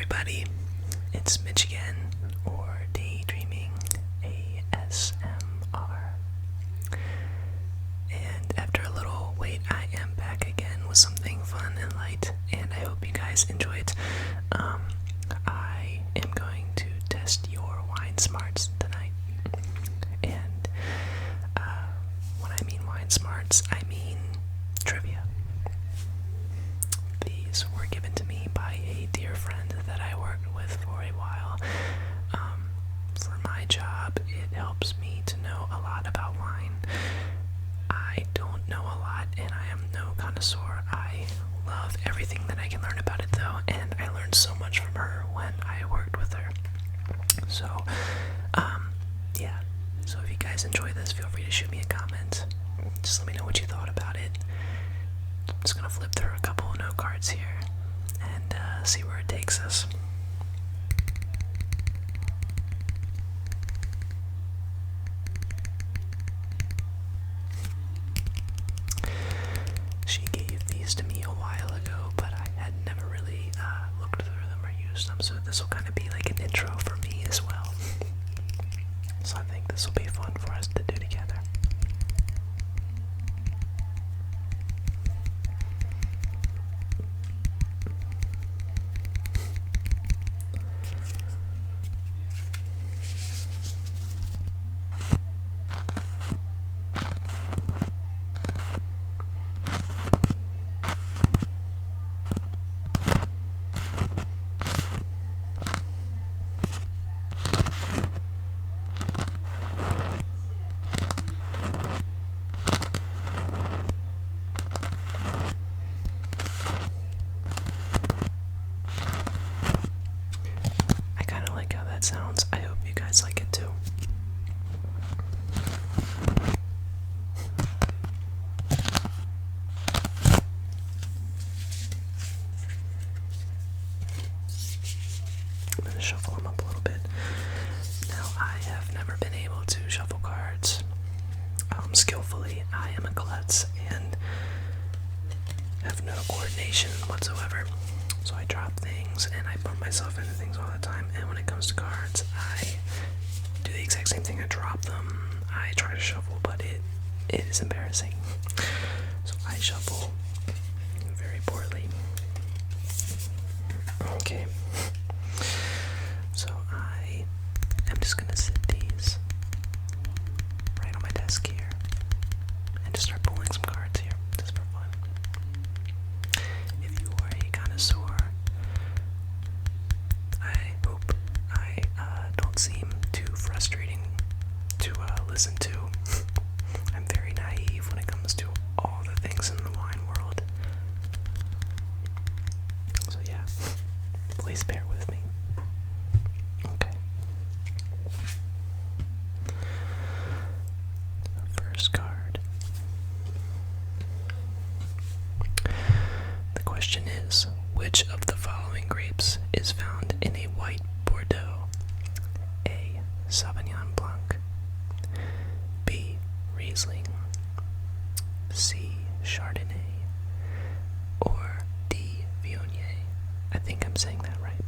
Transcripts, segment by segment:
everybody, it's Mitch again, or Daydreaming ASMR. And after a little wait, I am back again with something fun and light, and I hope you guys enjoy it. I am going to test your wine smarts tonight. And when I mean wine smarts, I mean trivia. These were given to me by a dear friend that I worked with for a while. For my job, it helps me to know a lot about wine. I don't know a lot, and I am no connoisseur. I love everything that I can learn about it, though, and I learned so much from her when I worked with her. So, yeah. So if you guys enjoy this, feel free to shoot me a comment. Just let me know what you thought about it. I'm just gonna flip through a couple of note cards here and see where it takes us. She gave these to me a while ago, but I had never really looked through them or used them, so this will kind of be like an intro for me as well. So I think this will be fun for us to do together. I kind of like how that sounds. I hope you guys like it too. I'm going to shuffle them up a little bit. Now, I have never been able to shuffle cards skillfully. I am a klutz and have no coordination whatsoever. So I drop things and I bump myself into things all the time. And when it comes to cards, I do the exact same thing. I drop them. I try to shuffle, but it is embarrassing. So I shuffle very poorly. Okay. So I am just gonna sit these right on my desk here and just start pulling some cards here, just for fun. If you are a connoisseur, I hope I don't seem too frustrating to listen to. I'm very naive when it comes to all the things in the wine world. So yeah, please bear with me. Okay. First card. The question is, which of the following grapes is found in a white Bordeaux? A. Sauvignon Blanc. B. Riesling. C. Chardonnay. Or D. Viognier. I think I'm saying that right.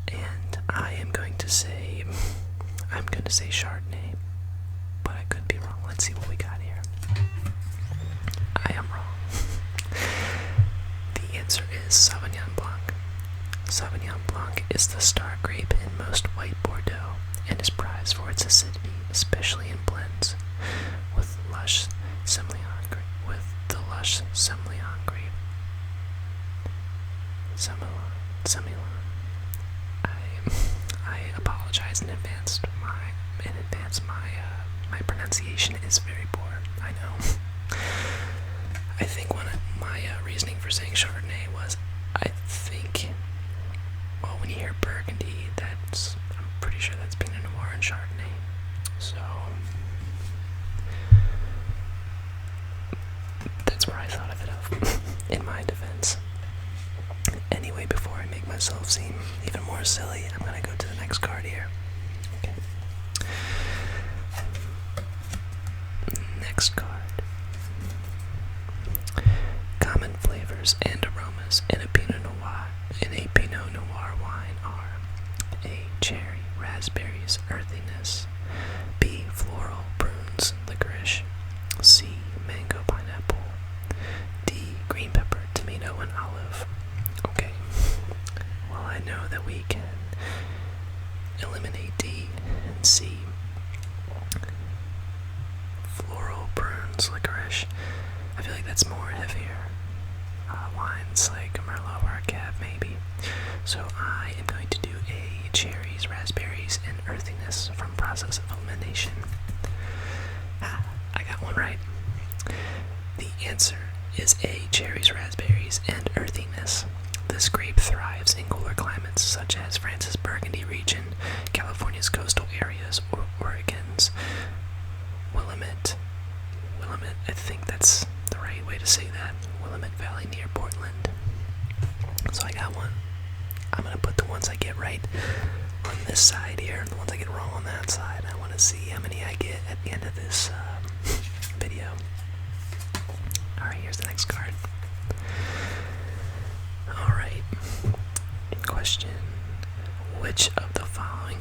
And I'm going to say Chardonnay, but I could be wrong. Let's see what we got here. I am wrong. The answer is Sauvignon Blanc. Sauvignon Blanc is the star grape in most white Bordeaux and is prized for its acidity, especially in blends with the lush Semillon grape. Semillon. I apologize in advance. My pronunciation is very poor. I know. I think one of my reasoning for saying Chardonnay was, when you hear Burgundy, I'm pretty sure that's Pinot Noir and Chardonnay. So that's where I thought of it in my defense. Anyway, before I make myself seem even more silly, I'm gonna go to the next card here. Okay. Next card. Common flavor. flavors and aromas in a Pinot Noir wine are A. Cherry, raspberries, earthiness. B. Floral, prunes, licorice. C. Mango, pineapple. D. Green pepper, tomato, and olive. Okay. Well, I know that we can eliminate D and C. Floral, prunes, licorice. I feel like that's more heavier. Wines like Merlot or Cab, maybe. So I am going to do a cherries, raspberries, and earthiness from process of elimination. I got one right. The answer is A. Cherries, raspberries, and earthiness. This grape thrives in cooler climates such as France's Burgundy region, California's coastal areas, or Oregon's Willamette, I think that's the right way to say that, Willamette Valley near Portland. So I got one. I'm going to put the ones I get right on this side here, and the ones I get wrong on that side. I want to see how many I get at the end of this video. Alright, here's the next card. Alright. Question. Which of the following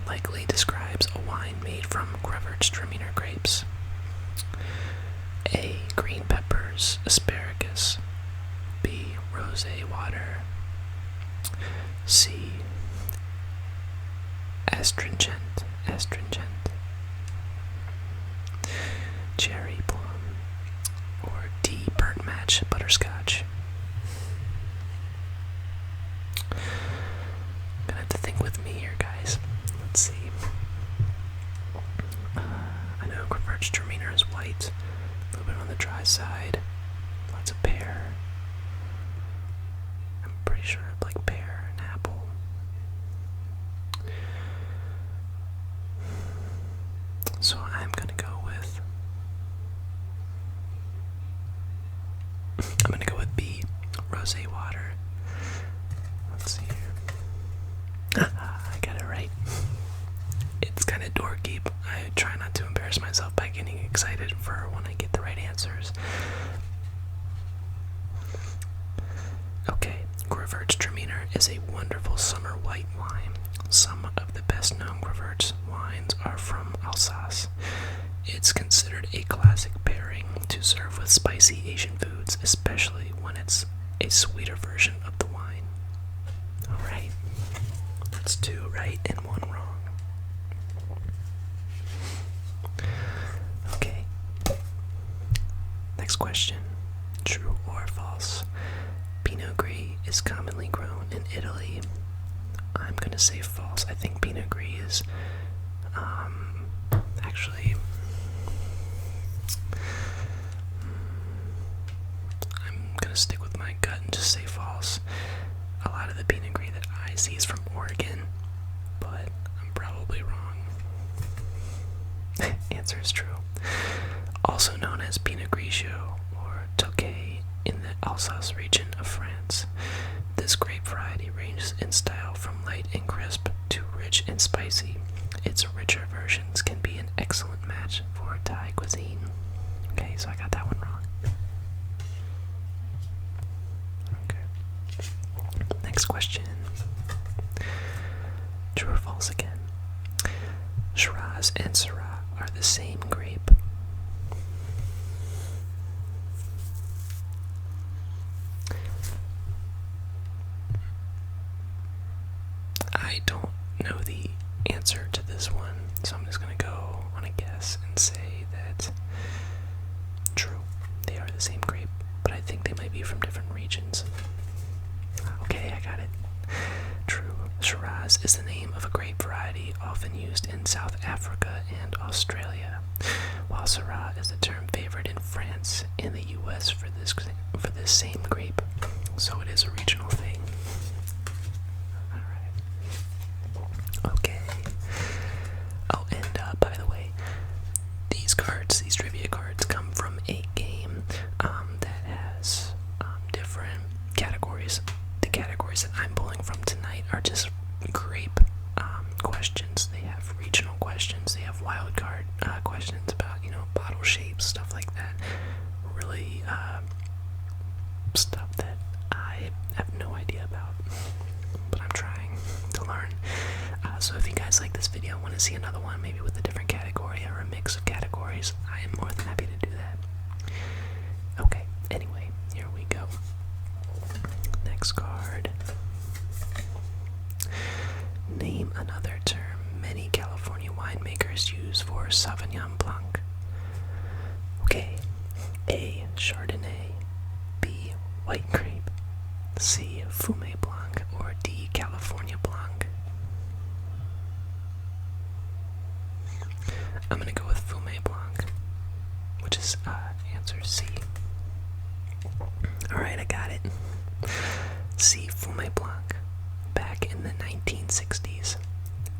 likely describes a wine made from Gewürztraminer grapes? A. Green peppers, asparagus. B. Rosé water. C. Astringent. Cherry plum. Or D. Burnt match, butterscotch. Gonna have to think with me here, guys. Let's see. I know Gewürztraminer is white, a little bit on the dry side. Lots of pear. I'm pretty sure I'd like pear and apple. So I'm gonna go B, rosé water. Let's see here. I got it right. It's kind of dorky, but I try not to embarrass myself by getting excited for when I get the right answers. Okay, Gewürztraminer is a wonderful summer white wine. Some of the best known Gewürz wines are from Alsace. It's considered a classic pairing to serve with spicy Asian foods, especially when it's a sweeter version of the wine. Alright, that's 2 right and 1 wrong. Okay, next question. True or false? Pinot Gris is commonly grown in Italy. I'm gonna say false. I think Pinot Gris is actually, I'm gonna stick with my gut and just say false. A lot of the Pinot Gris that I see is from Oregon, but I'm probably wrong. Answer is true. Also known as Pinot Grigio or Tokay in the Alsace region of France. This grape variety ranges in style from light and crisp to rich and spicy. Its richer versions can be an excellent match for Thai cuisine. Okay, so I got that one wrong. Okay. Next question. True or false again? Shiraz and Syrah are the same grape. I don't know the answer to this one, so I'm just going to go on a guess and say that true, they are the same grape, but I think they might be from different regions. Okay, I got it. True. Shiraz is the name of a grape variety often used in South Africa and Australia, while Syrah is the term favored in France and the US for this same grape, so it is a regional thing. Okay. Oh, and by the way, these trivia cards come from a game that has different categories. The categories that I'm pulling from tonight are just grape questions. They have regional questions. They have wild card questions about, bottle shapes, stuff like that. Really stuff that I have no idea about, but I'm trying to learn. So if you guys like this video and want to see another one, maybe with a different category or a mix of categories, I am more than happy to do that. Okay, anyway, here we go. Next card. Name another term many California winemakers use for Sauvignon Blanc. Okay, A. Chardonnay, B. White grape, C. Fumé Blanc, or D. California Blanc. I'm gonna go with Fumé Blanc, which is answer C. Alright, I got it. C. Fumé Blanc. Back in the 1960s,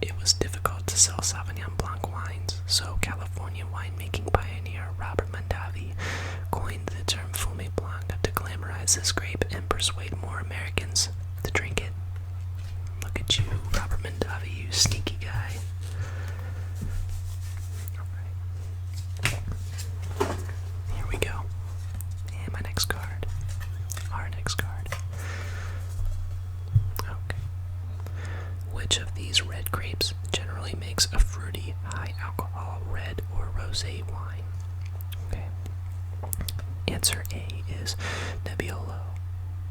it was difficult to sell Sauvignon Blanc wines, so California winemaking pioneer Robert Mondavi coined the term Fumé Blanc to glamorize this grape and persuade more Americans to drink it. Look at you, Robert Mondavi, you sneaky guy. Alright. Here we go. And my next card. Our next card. Okay. Which of these red grapes generally makes a fruity, high-alcohol red or rosé wine? Okay. Answer A is Nebbiolo.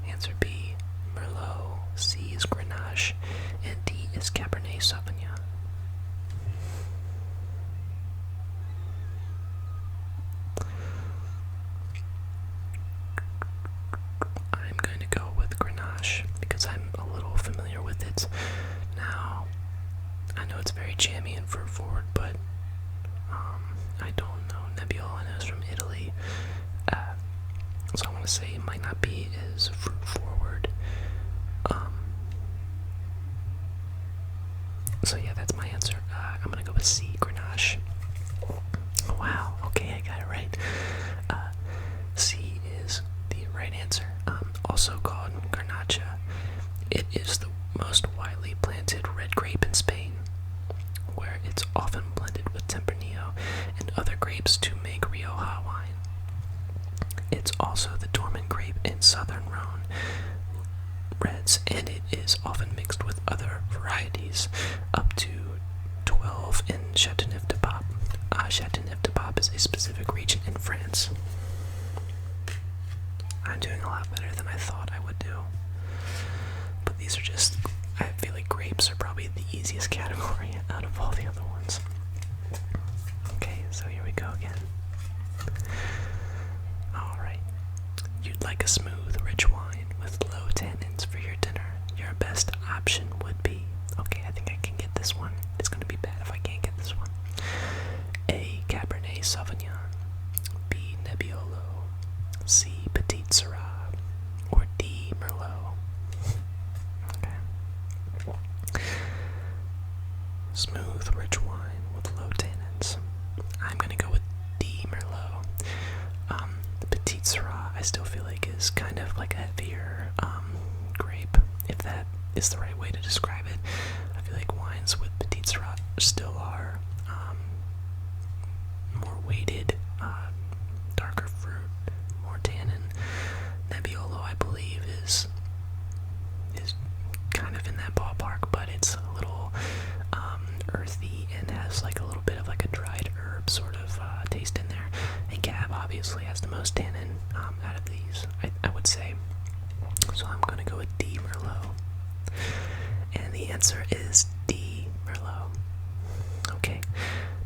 Answer B, Merlot. C is Grenache. And D is Cabernet Sauvignon. I'm going to go with Grenache because I'm a little familiar with it now. I know it's very jammy and fruit forward, but I don't know. Nebbiolo, I know, is from Italy, so I want to say it might not be as fruit forward. So yeah, that's my answer. I'm gonna go with C, Grenache. Wow, okay, I got it right. C is the right answer. Also called Garnacha. It is the most widely planted red grape in Spain, where it's often blended with Tempranillo and other grapes to make Rioja wine. It's also the dormant grape in southern Rhone reds, and it is often mixed with other varieties, up to 12 in Châteauneuf-du-Pape. Châteauneuf-du-Pape is a specific region in France. I'm doing a lot better than I thought I would do. But these are just, I feel like grapes are probably the easiest category out of all the other ones. Okay, so here we go again. Alright. You'd like a smooth, rich wine with low tannins for your dinner. Your best option would be, okay, I think I can get this one. It's going to be bad if I can't get this one. A. Cabernet Sauvignon. B. Nebbiolo. C. Petit Syrah. Or D. Merlot. Okay. Smooth, rich wine with low tannins. I'm going to go with D. Merlot. The Petit Syrah, I still feel like is kind of like a heavier grape, if that is the right way to describe it. I feel like wines with Petit Syrah still are more weighted, darker fruit, more tannin. Nebbiolo, I believe, is kind of in that ballpark, but it's a little earthy and has like a little bit of like a dried herb sort of taste in there. And Cab obviously has the most tannin out of these, I would say. So I'm gonna go with D. Merlot. And the answer is D. Merlot. Okay.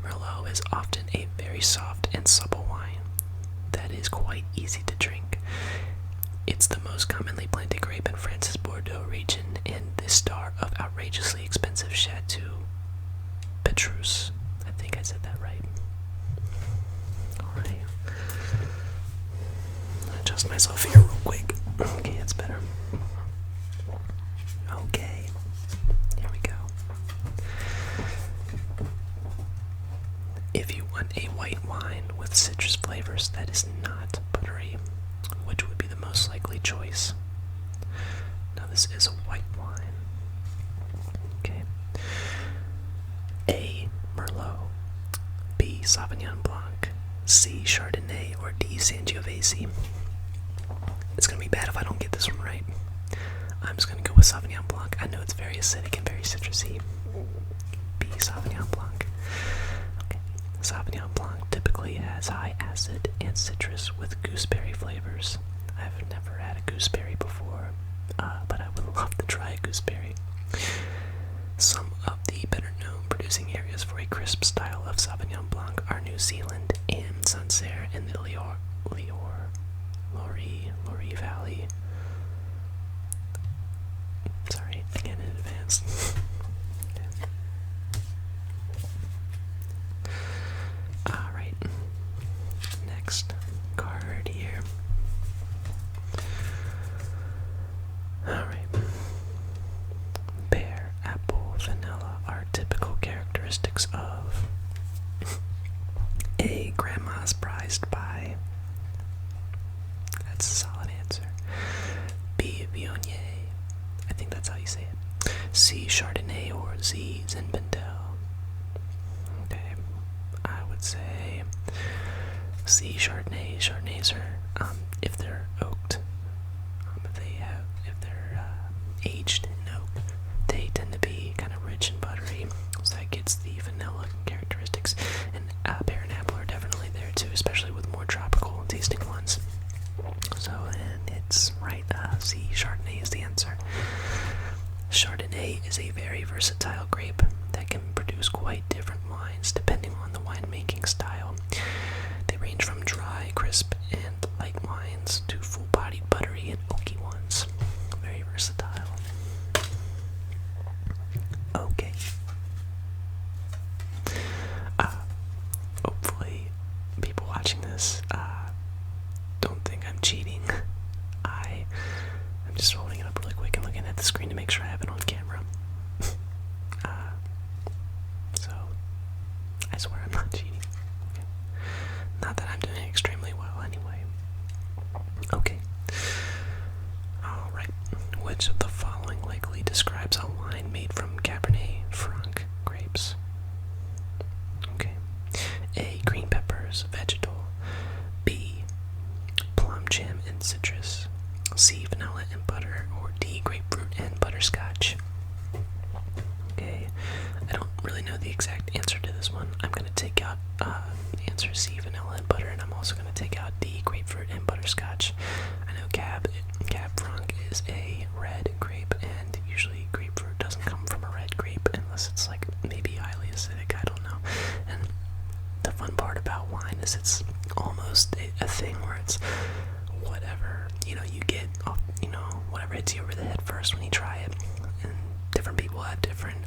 Merlot is often a very soft and supple wine that is quite easy to drink. It's the most commonly planted grape in France's Bordeaux region and the star of outrageously expensive Chateau Petrus. I think I said that right. Alright. Adjust myself here real quick. Okay, it's better. Okay. Here we go. If you want a white wine with citrus flavors that is not buttery, which would be the most likely choice? Now this is a white wine. Okay. A. Merlot. B. Sauvignon Blanc. C. Chardonnay. Or D. Sangiovese. It's gonna be bad if I don't get this one right. I'm just gonna go with Sauvignon Blanc. I know it's very acidic and very citrusy. B. Sauvignon Blanc. Okay. Sauvignon Blanc typically has high acid and citrus with gooseberry flavors. I've never had a gooseberry before, but I would love to try a gooseberry. Some of the better-known producing areas for a crisp style of Sauvignon Blanc are New Zealand and Sancerre in the Loire Valley. Sorry, again in advance. Alright, next card here. Alright. Pear, apple, vanilla are typical characteristics of A. Grandma's prized pie. That's a solid answer. B. Viognier. I think that's how you say it. C. Chardonnay or Z. Zinfandel. Okay, I would say C. Chardonnay. Chardonnays are, if they're oaked, if they're aged in oak, they tend to be kind of rich and buttery, so that gets the vanilla characteristics. And pear and apple are definitely there too, especially with more tropical tasting ones. So, and it's right, C, Chardonnay is the answer. Chardonnay is a very versatile grape that can produce quite different wines depending on the winemaking style. They range from dry, crisp, and light wines to full-bodied, buttery, and oaky ones. Very versatile. Okay. Hopefully, people watching this don't think I'm cheating. I'm just holding it up really quick and looking at the screen to make sure I have it on camera. So, I swear I'm not cheating. Okay. Not that I'm doing extremely well anyway. Okay. Alright. Which of the following likely describes a wine made from Cabernet Franc grapes? Okay. A. Green peppers, vegetal. B. Plum jam and citrus. C. Vanilla and butter. Or D. Grapefruit and butterscotch. Okay. I don't really know the exact answer to this one. I'm going to take out answer C. Vanilla and butter, and I'm also going to take out D. Grapefruit and butterscotch. I know Cab Franc is a red grape, and usually grapefruit doesn't come from a red grape unless it's like maybe highly acidic. I don't know. And the fun part about wine is it's almost a thing where it's whatever, you get, whatever hits you over the head first when you try it. And different people have different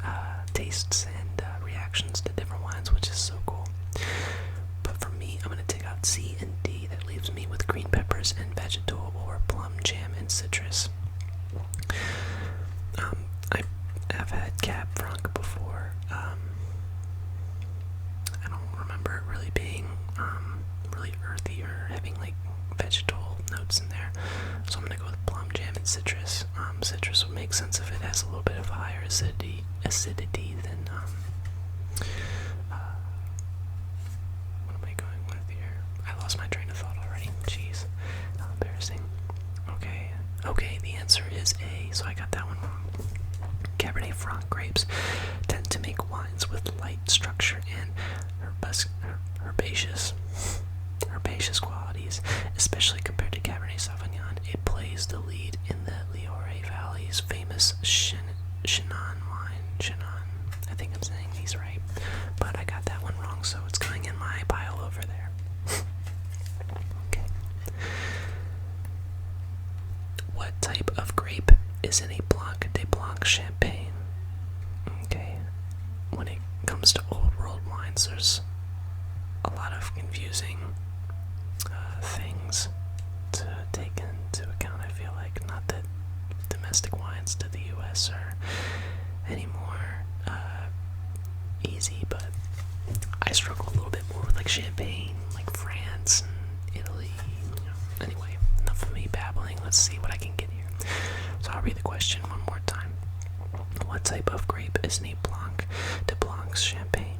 tastes and reactions to different wines, which is so cool. But for me, I'm going to take out C and D. That leaves me with green peppers and vegetal, or plum jam and citrus. I have had Cab Franc before. I don't remember it really being really earthy or having like vegetal notes in there. So I'm gonna go with plum jam and citrus. Citrus would make sense if it has a little bit of higher acidity than what am I going with here? I lost my train of thought already. Jeez, how embarrassing. Okay, the answer is A, so I got that one wrong. Cabernet Franc grapes tend to make wines with light structure and herbaceous qualities, especially compared to Cabernet Sauvignon. It plays the lead in the Loire Valley's famous Chenin wine. Chenin. I think I'm saying these right, but I got that one wrong, so it's going in my pile over there. Okay. What type of grape is in a Blanc de Blanc champagne? Okay. When it comes to old world wines, there's a lot of confusing things to take into account. I feel like, not that domestic wines to the U.S. are any more easy, but I struggle a little bit more with like Champagne, like France and Italy. Anyway, enough of me babbling. Let's see what I can get here. So I'll read the question one more time. What type of grape is in a Blanc de Blanc champagne?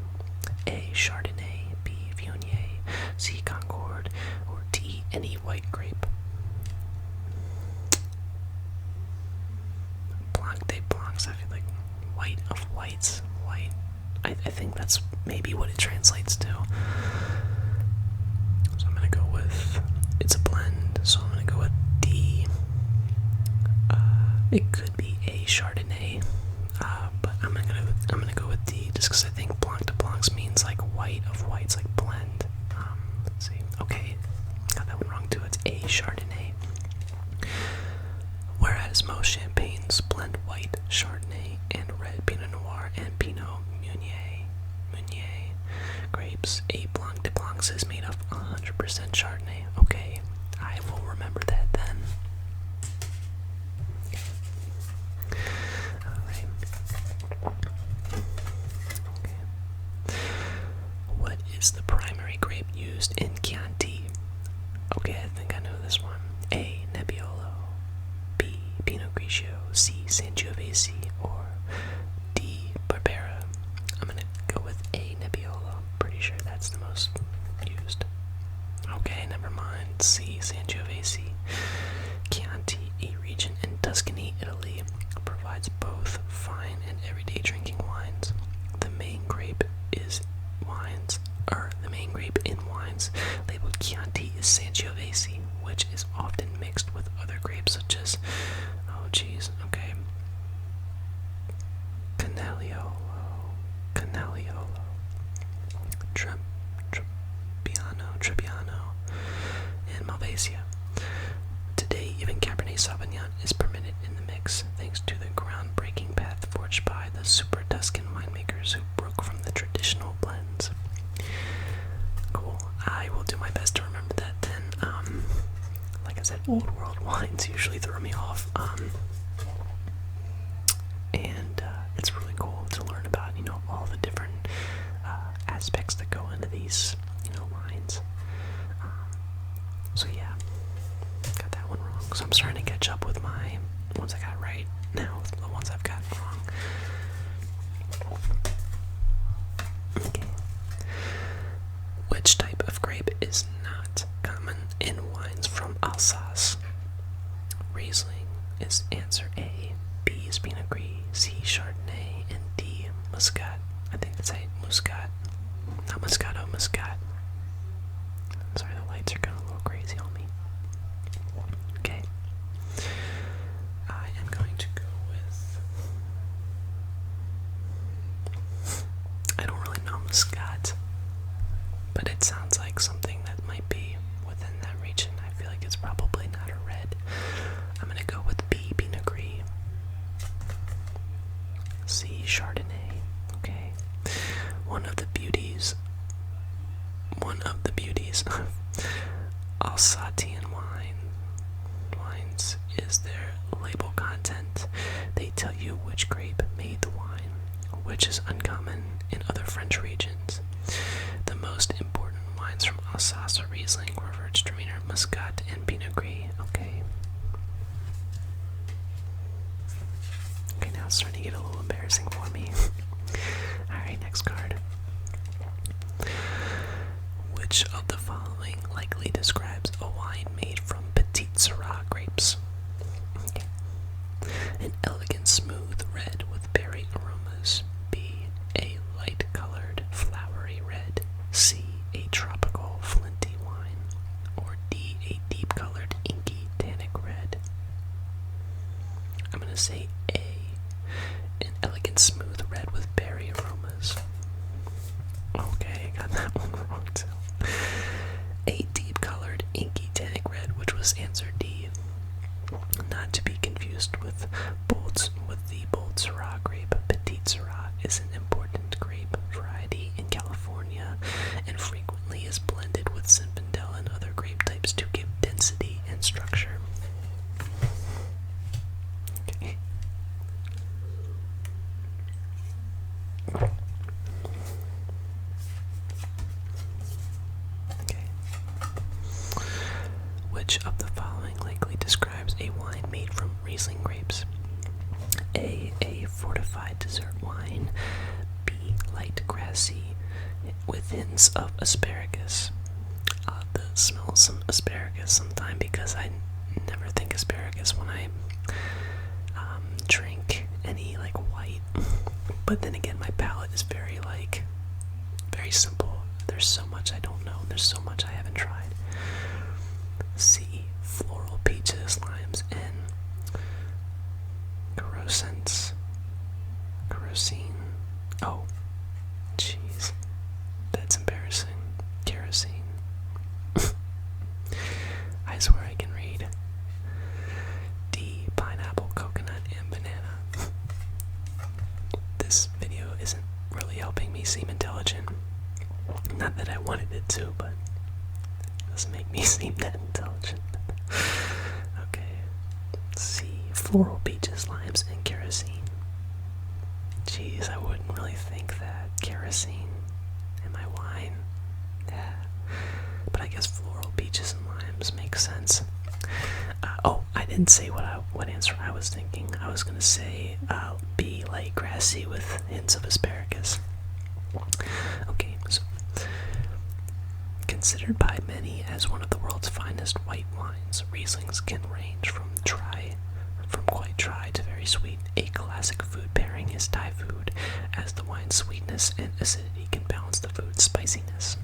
A. Chardonnay. B. Viognier. C. Concord. Or D. Any white grape? Blancs. I feel like white of whites, white. I think that's maybe what it translates to. So I'm gonna go with, it's a blend, so I'm gonna go with D. It could be a Chardonnay, but I'm gonna go with D just because I think Blanc de Blancs means like white of whites, like blend. Let's see. Okay, got that one wrong too. It's a Chardonnay. Whereas most champagnes blend white Chardonnay and red Pinot Noir and Pinot Meunier grapes, a Blanc de Blancs is made of 100% Chardonnay. Okay, I will remember that then. Alright. Okay. What is the primary grape used in Chianti? Okay, I think I know this one. A. Nebbiolo. B. Pinot Grigio. C. Sangiovese. Or D. Barbera. I'm gonna go with A. Nebbiolo. Pretty sure that's the most used. Okay, never mind. C. Sangiovese. Chianti, a region in Tuscany, Italy, provides both fine and everyday drinking wines. The main grape in wines labeled Chianti is Sangiovese, which is often mixed with other grapes such as, oh geez, okay, Canaiolo, Trebbiano, and Malvasia. Today, even Cabernet Sauvignon is permitted in the mix, thanks to the groundbreaking path forged by the super Tuscan winemakers who broke from the traditional blends. Cool. I will do my best to remember that then. Like I said, old world wines usually throw me off. And it's really cool to learn about, all the different aspects that go into these, wines. So yeah, got that one wrong. So I'm starting to catch up with my ones I got right now, with the ones I've gotten wrong. Okay. Which type of grape is not common in wines from Alsace? Riesling is answer A, B is Pinot Gris, C Chardonnay, and D Muscat. I think that's a Muscat. Not Moscato, Muscat. Sorry, the lights are going a little crazy on me. Okay. I am going to go with, I don't really know Muscat, but it sounds like something that might be within that region. I feel like it's probably not a red. I'm gonna go with B, Pinot Gris. C, Chardonnay. Okay. One of the beauties of Alsatian wines is their label content. They tell you which grape made the wine, which is uncommon in other French regions. The most important wines from Alsace are Riesling, Gewürztraminer, Muscat, and Pinot Gris. Okay. Okay, now it's starting to get a little embarrassing for me. Alright, next card. Which of the following likely describes a wine made from Petite Syrah grapes? Okay. An elegant, smooth red with berry aromas. B. A light-colored, flowery red. C. A tropical, flinty wine. Or D. A deep-colored, inky, tannic red. I'm going to say A. An elegant, smooth red with berry aromas. Okay, got that one wrong too. A deep-colored, inky, tannic red, which was answer D. Not to be confused with the Bold Syrah grape. Petite Syrah is an important grape variety in California and frequently is blended with Zinfandel and other grape types to give density and structure. Okay. Which of the following likely describes a wine made from Riesling grapes? A fortified dessert wine. B. Light grassy with hints of asparagus. The smell some asparagus sometime because I never think asparagus when I drink any like But then again, my palate is very simple. There's so much I don't know. There's so much I haven't tried. C. Floral peaches, limes, and kerosene. Oh, jeez. That's embarrassing. Kerosene. I swear I can read. D. Pineapple, coconut, and banana. This video isn't really helping me seem intelligent. Not that I wanted it to, but it doesn't make me seem that intelligent. Okay. C. Floral peaches, limes, and kerosene. Jeez, I wouldn't really think that. Kerosene in my wine. Yeah. But I guess floral peaches and limes make sense. Oh, I didn't say what answer I was thinking. I was gonna say B, light grassy with hints of asparagus. Okay, so considered by many as one of the world's finest white wines, Rieslings can range from quite dry to very sweet. A classic food pairing is Thai food, as the wine's sweetness and acidity can balance the food's spiciness.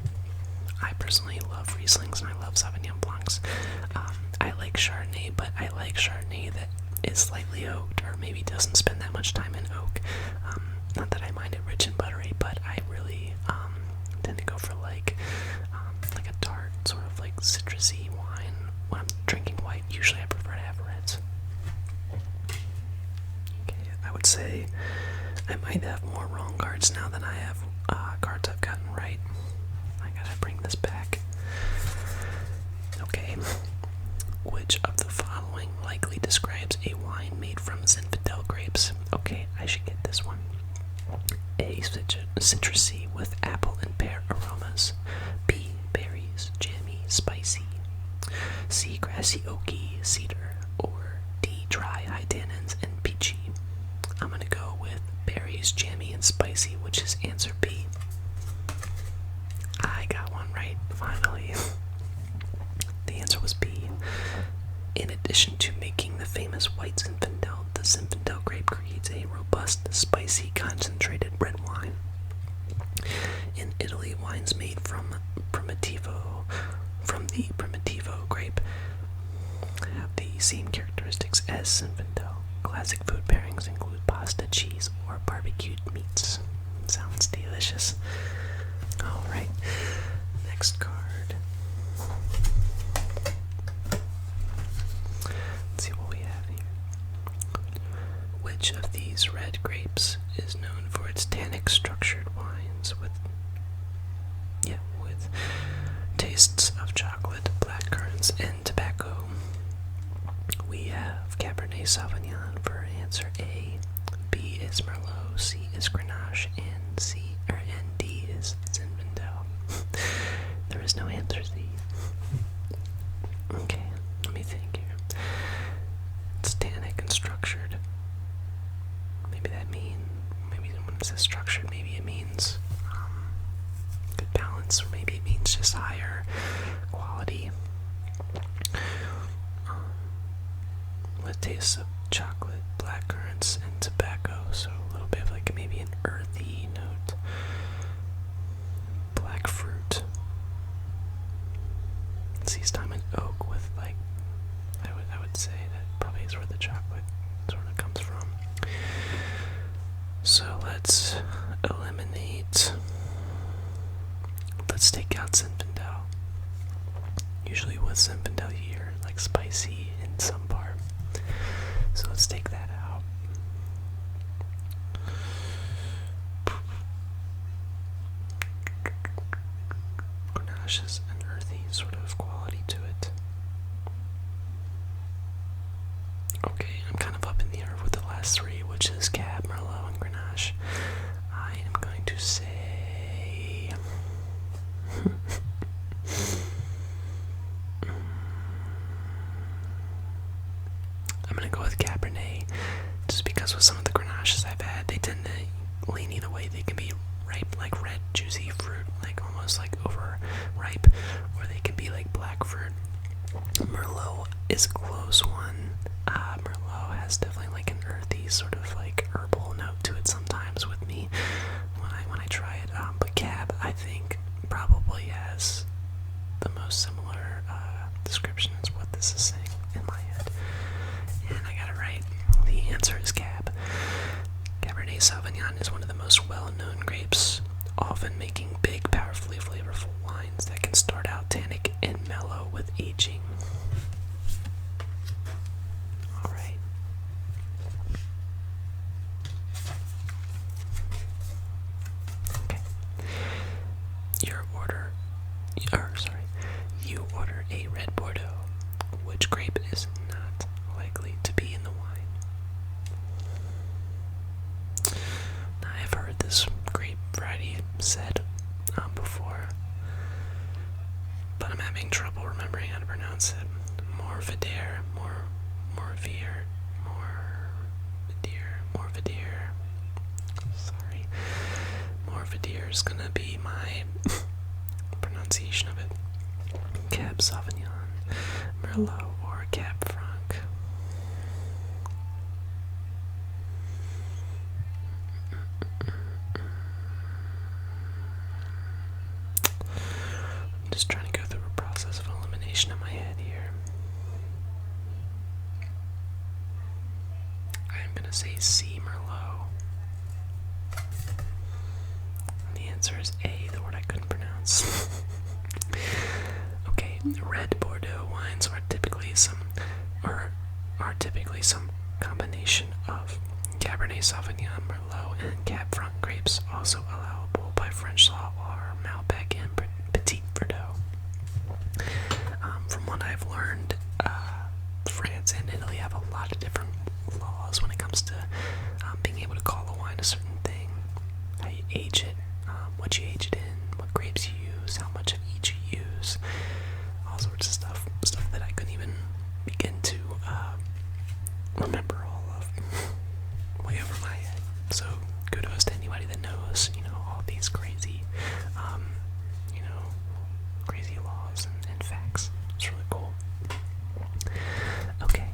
I personally love Rieslings and I love Sauvignon Blancs. I like Chardonnay, but I like Chardonnay that is slightly oaked, or maybe doesn't spend that much time in oak. Not that I mind it rich and buttery, but I really tend to go for like a tart, sort of like citrusy wine. When I'm drinking white, usually I prefer to have reds. Okay, I would say I might have more wrong cards now than I have cards I've gotten right. I gotta bring this back. Okay. Which of the following likely describes a wine made from Zinfandel grapes? Okay, I should get this one. A. Citrusy with apple and pear aromas. B. Berries, jammy, spicy. C. Grassy, oaky, cedar. Or D. Dry, high tannins, and peachy. I'm gonna go with berries, jammy, and spicy, which is answer B. I got one right, finally. The answer was B. In addition to making the famous white Zinfandel, the Zinfandel grape creates a robust, spicy, concentrated red wine. In Italy, wines made from the Primitivo grape have the same characteristics as Zinfandel. Classic food pairings include pasta, cheese, or barbecued meats. Sounds delicious. Alright, next card. Let's see what we have here. Which of these red grapes is known for its tannic structured wines with tastes of chocolate, blackcurrants, and tobacco? We have Cabernet Sauvignon for answer A. B is Merlot, C is Grenache, and D is Zinfandel. There is no answer C. Okay, let me think here. It's tannic and structured. Maybe when it says structured, maybe it means good balance, or maybe it means just higher quality. With tastes of chocolate, blackcurrants, and tobacco, so a little bit of like maybe an earthy note. Black fruit. Sees time in oak with like, I would say that probably is where the chocolate sort of comes from. So let's eliminate. Let's take out Zinfandel. Usually with Zinfandel you hear like spicy in some part. So let's take that out. Grenache has an earthy sort of quality to it. Okay, I'm kind of up in the air with the last three, which is Cab, Merlot, and Grenache. I am going to say I'm gonna go with Cabernet, just because with some of the Grenaches I've had, they tend to lean either way. They can be ripe, like red, juicy fruit, like almost like overripe, or they can be like black fruit. Merlot is a close one. Merlot has definitely like an earthy sort of like herbal note to it sometimes with me. answer is Cab. Cabernet Sauvignon is one of the most well-known grapes, often making big, powerfully flavorful wines that can start out tannic and mellow with aging. Alright. Okay. You order a red Bordeaux. Which grape is not likely to be in the wine? Now, I've heard this grape variety said before, but I'm having trouble remembering how to pronounce it. Mourvedre, Mourvedre. Sorry. Mourvedre is gonna be my pronunciation of it. Cab Sauvignon, Merlot, or Cab Franc. I'm just trying to go through a process of elimination in my head here. I'm gonna say C, Merlot. And the answer is A, the word I couldn't pronounce. Okay, red Bordeaux wines are typically some combination of Cabernet Sauvignon, Merlot, and Cab Franc grapes. Also allowable by French law are Malbec and Petit Verdot. From what I've learned, France and Italy have a lot of different laws when it comes to being able to call a wine a certain thing, how you age it, what you age it in, what grapes you use, how much of each you use, all sorts of stuff that I couldn't even begin to remember all of, way over my head. So kudos to anybody that knows, all these crazy, crazy laws and facts. It's really cool. Okay.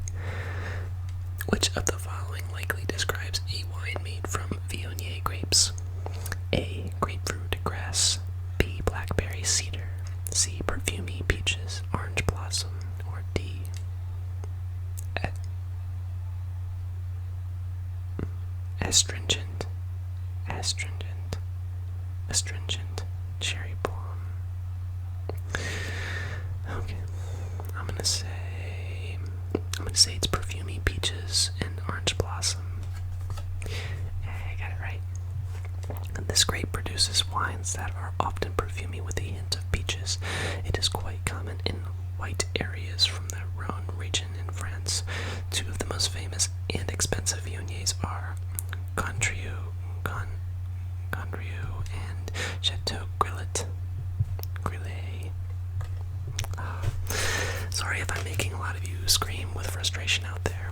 Which of the following likely describes a wine made from Viognier grapes? A. Grapefruit grass. B. Blackberry cedar. C. Perfumey peaches, orange blossom. Or D. Astringent, cherry plum. Okay, I'm gonna say it's perfumey peaches and orange blossom. I got it right. This grape produces wines that are often perfumey with a hint of peaches. It is quite common in white areas from the Rhone region in France. Two of the most famous and expensive Viogniers are Condrieu and Chateau Grillet. Sorry if I'm making a lot of you scream with frustration out there.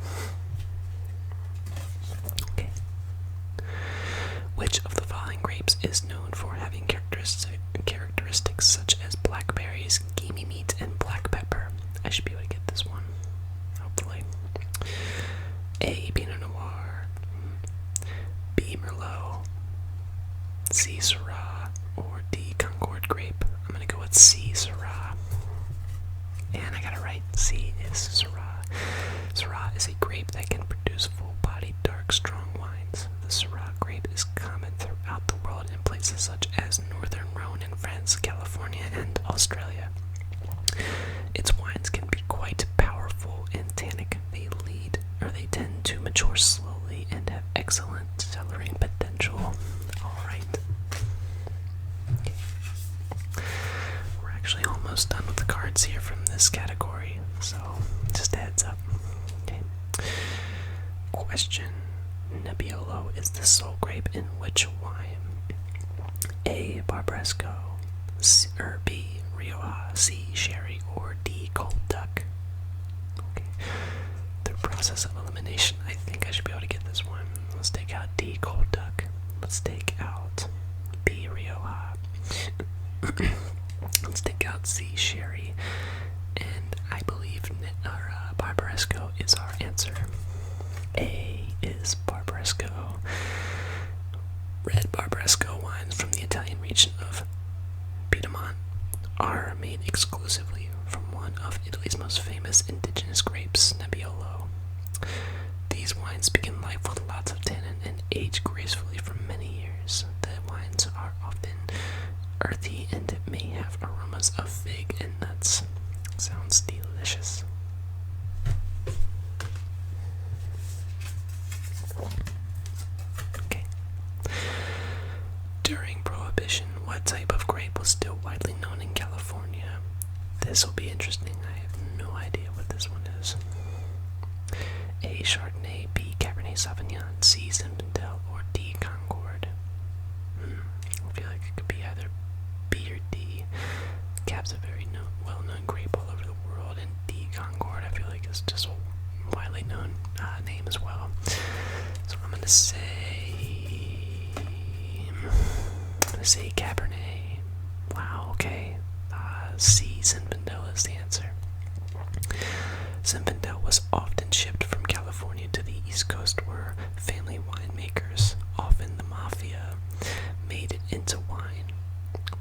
Okay. Which of the following grapes is known for having characteristics such as blackberries, gamey meat, and black pepper? I should be able to get this one, hopefully. A. Pinot Noir. B. Merlot. C. Syrah. Or D. Concord grape. I'm gonna go with C. Syrah. And I got it right. C is Syrah. Syrah is a grape that can produce full-bodied, dark, strong wines. The Syrah grape is common throughout the world in places such as northern Rhone in France, California, and Australia. Its wines can be quite powerful and tannic. They tend to mature slowly and have excellent cellaring potential. Alright. Okay. We're actually almost done with the cards here from this category, so just a heads up. Okay. Question. Nebbiolo is the sole grape in which wine? A. Barbaresco, B. Rioja, C. Sherry, or D. Cold Duck. Okay. Through process of elimination, I think I should be able to get this one. Let's take out D. Cold Duck. Let's take out B. Rioja. Let's take out C. Sherry. And I believe Barbaresco is our answer. A is Barbaresco. Red Barbaresco wines from the Italian region of Piedmont are made exclusively from one of Italy's most famous indigenous grapes, Nebbiolo. These These wines begin life with lots of tannin and age gracefully for many years. The wines are often earthy and may have aromas of fig and nuts. Sounds delicious. Okay. During Prohibition, what type of grape was still widely known in California? This will be interesting. I have no idea what this one is. A. Chardonnay, B. Cabernet Sauvignon, C. Zinfandel, or D. Concord. I feel like it could be either B or D. Cab's a very well-known grape all over the world, and D. Concord I feel like is just a widely known name as well. So I'm gonna say Cabernet. Wow, okay. C. Zinfandel is the answer. Zinfandel was often shipped from California to the East Coast, where family winemakers, often the mafia, made it into wine.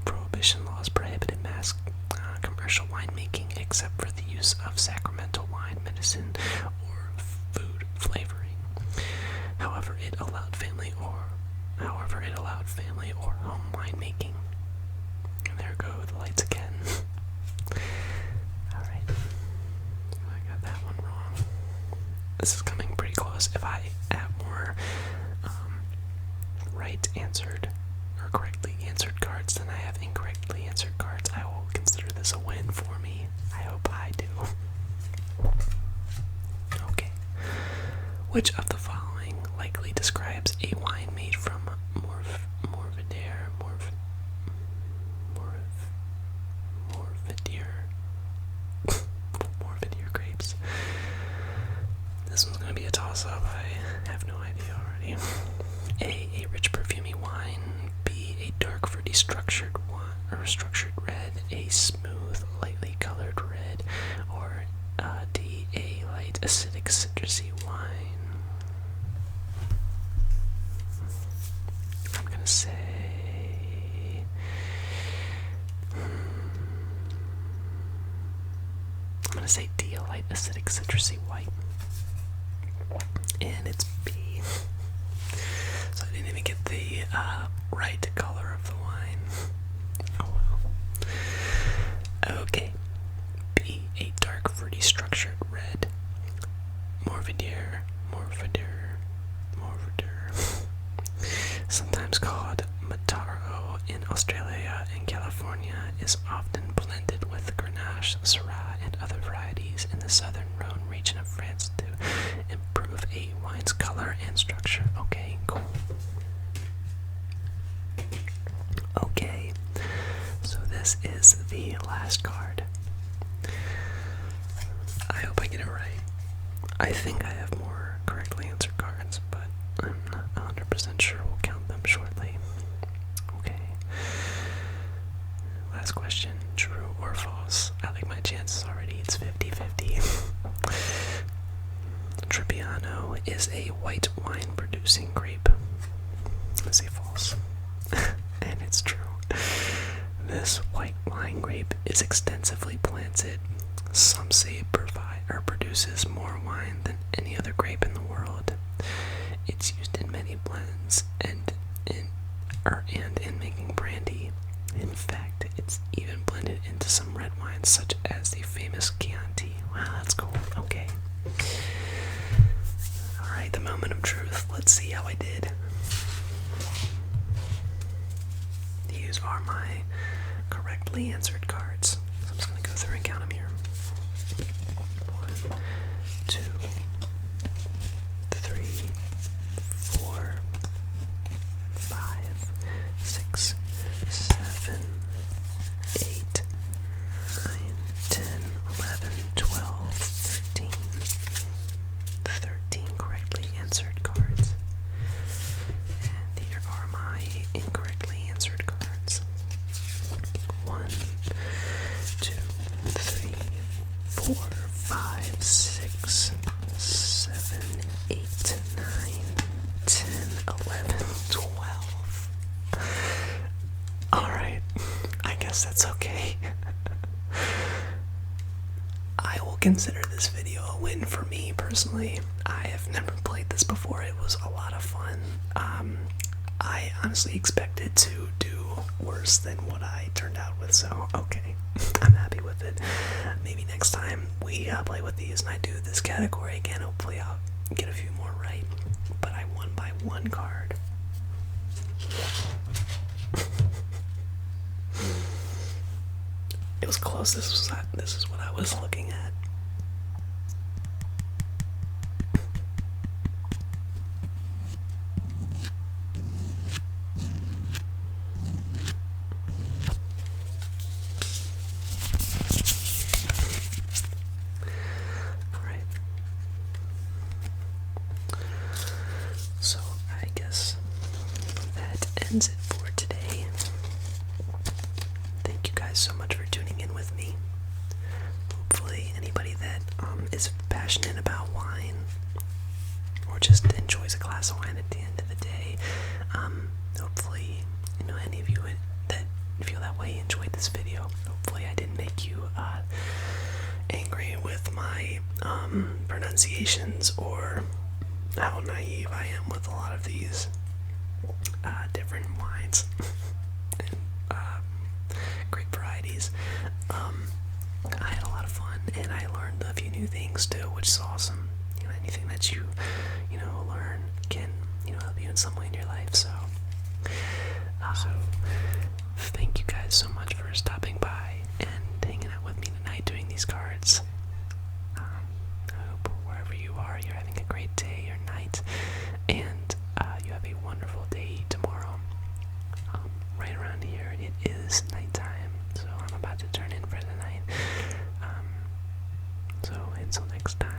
Prohibition laws prohibited mass commercial winemaking except for the use of sacramental wine, medicine, or food flavoring. However, it allowed family or home winemaking. And there go the lights again. Alright. I got that one wrong. This is coming pretty close. If I have more right answered or correctly answered cards than I have incorrectly answered cards, I will consider this a win for me. I hope I do. Okay. Which of the following likely describes a wine made from Mourvedre grapes? This one's going to be a toss-up. I have no idea already. A rich perfumey wine. B, a dark fruity structured red. A smooth, lightly colored red. Or D, a light acidic citrusy wine. I'm going to say D, a light acidic citrusy white. And it's B. So I didn't even get the right color of the wine. Oh well. Okay. B, a dark fruity structured red. Mourvedre. Sometimes called Mataro in Australia and California, is often blended with Grenache, Syrah, and other varieties in the southern Rhone region of France to improve a wine's color and structure. Okay, cool. Okay, so this is the last card. I hope I get it right. I think I have more correctly answered cards, but I'm not 100% sure. We'll count them shortly. Okay. Last question, true or false? I like my chances already. It's 50-50. Trebbiano is a white wine producing grape. I say false. And it's true. This white wine grape is extensively planted. Some say it produces more wine than any other grape in the world. It's used in many blends and in making brandy. In fact, it's even blended into some red wines, such as the famous Chianti. Wow, that's cool. Okay. Alright, the moment of truth. Let's see how I did. These are my correctly answered cards. So I'm just going to go through and count them here. 1, 2, 3, 4, 5, 6, 7, 8, 9, 10, 11, 12, 13. 13 correctly answered cards. And here are my incorrectly answered cards. 1, 2, 3, 4, 5, 6, 7, 8, 9, 10, 11, 12. Alright, I guess that's okay. I will consider this video a win for me personally. I have never played this before. It was a lot of fun. I honestly expected to do worse than what I turned out with, so okay, I'm happy with it. Maybe next time we play with these and I do this category again, hopefully I'll get a few more right. But I won by 1 card. It was close. This is what I was looking at. Alright. So I guess that ends it for today. Thank you guys so much for tuning in with me. Hopefully anybody that is passionate about wine or just enjoys a glass of wine at the end of the day, hopefully, any of you that feel that way enjoyed this video. Hopefully I didn't make you angry with my pronunciations or how naive I am with a lot of these different wines and great varieties. I had a lot of fun and I learned a few new things too, which is awesome. Anything that you learn can help you in some way in your life. So thank you guys so much for stopping by and hanging out with me tonight doing these cards. I hope wherever you are, you're having a great day or night, and you have a wonderful day tomorrow. Right around here, it is nighttime, so I'm about to turn in for the night. So until next time.